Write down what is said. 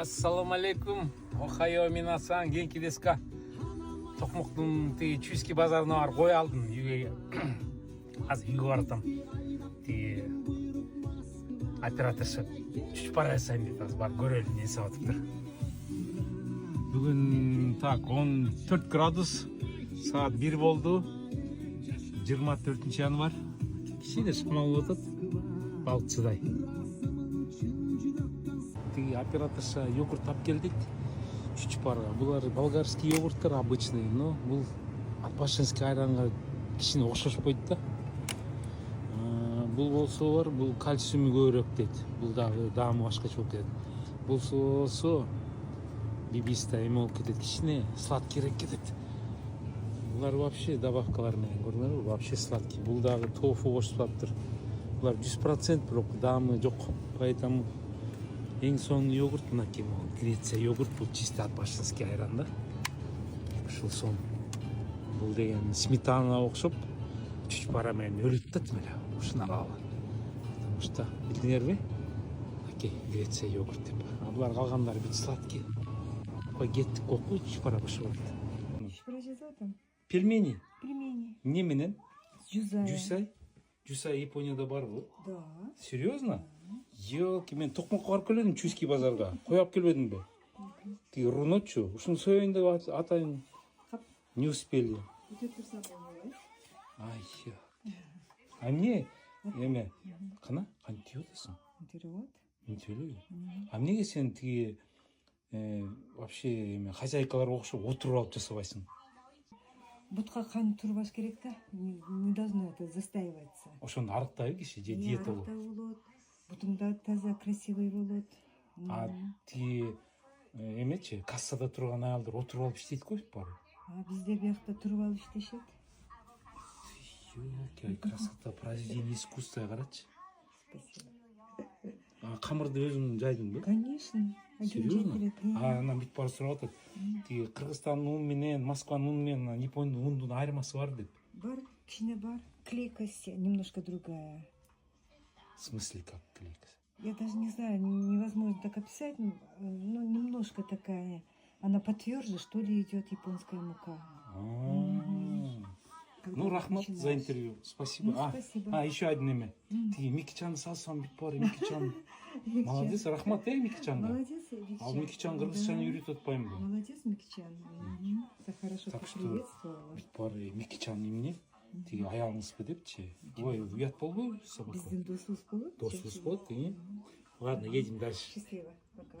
Ассаламу алейкум. Охайо минасан, генки деска. Токмоктун тиги Чуйский базарына барып кой алдым. Үйгө азыр үйгө баратам. Тиги операторша чучпара жасайм дейт. Азыр барып көрөлүм эмне жасап атыптыр. Бүгүн так 14 градус. Саат 1 болду. 24 январь. Кичине шамал болуп атат. Балчыдай. Тиги операторша йогурт алып келдик. Чучпарга. Булар болгарский йогурттар обычный, но бул Атбашинский айранга кичине окшошпойт да. Бул болсо бар, бул кальциуму көбүрөөк дейт. Бул дагы даамы башкача болуп кетет. Болсо бибиста эме болуп кетет, кичине сладкийрээк кетет. Булар вообще добавкалар менен көрдүңөрбү? Вообще сладкий. Бул дагы тофу кошуп атыптыр. Булар 100% бирок даамы жок. Поэтому эң сонун йогурт мынакей Греция йогурт, бул чисто Атбашинский айран да. Ушул сон. Бул деген сметанага окшоп чучпара менен өлүт да тим эле. Ушуну алалы. Потому что билдиңерби? Окей, Греция йогурт деп. А булар калгандары бүт сладкий. Кой кеттик кокку чучпара башып атат. Чучпара жазып атам. Пельмени. Пельмени. Эмне менен? Жузай. Жусай? Жусай Японияда барбы? Да. Серьезно? Ёлки, мен Токмокко барып келдим Чуйский базарга. Кой алып келбедимби? Тиги руноччу. Ушуну союйн деп атайын. Не успели. Өтөп турса болбойбу. Ай, а эмне? Эме? Кана? Кантип тип атасың? Интервод. Мен сөйлөйбү. А эмнеге сен тиги вообще эме хозяйкаларга окшоп отуруп алып жасабайсың? Бутка кан турбаш керек да. Не должно это застаиваться. Ошону арыктайбы киши же диета болот? болот. Бутуңда таза, красивый болот. А тиги эмечи, кассада турган аялдар отуруп алып иштейт го баары. А бизде биякта туруп алып иштешет. Ёлки, красота, произведение искусства, карачы. Спасибо. А камырды өзүң жайдыңбы? Конечно. Серьезно? Анан бүт баары сурап атат. Тиги Кыргызстандын уну менен Москванын уну менен Япониянын унунун айырмасы бар деп. Бар, кичине бар. Клейкость немножко другая. В смысле, как клейкость? Я даже не знаю, невозможно так описать, но немножко такая, она потверже, что ли, идет японская мука. Ну, рахмат за интервью, спасибо. Спасибо. Еще одно имя. Ты Микичан салсам бит бар, Микичан. Молодец, рахмат, Микичанга. Молодец, Микичан. А Микичан кыргызчаны үйрөтүп атпайбы? Молодец, Микичан. Так хорошо поприветствовала. Бит бар, Микичан эмне? Тиги аялыңызбы депчи. Ой, уят болбойбу собака? Биздин досубуз болот. Досубуз болот, Ладно, едем дальше. Счастливо. Пока.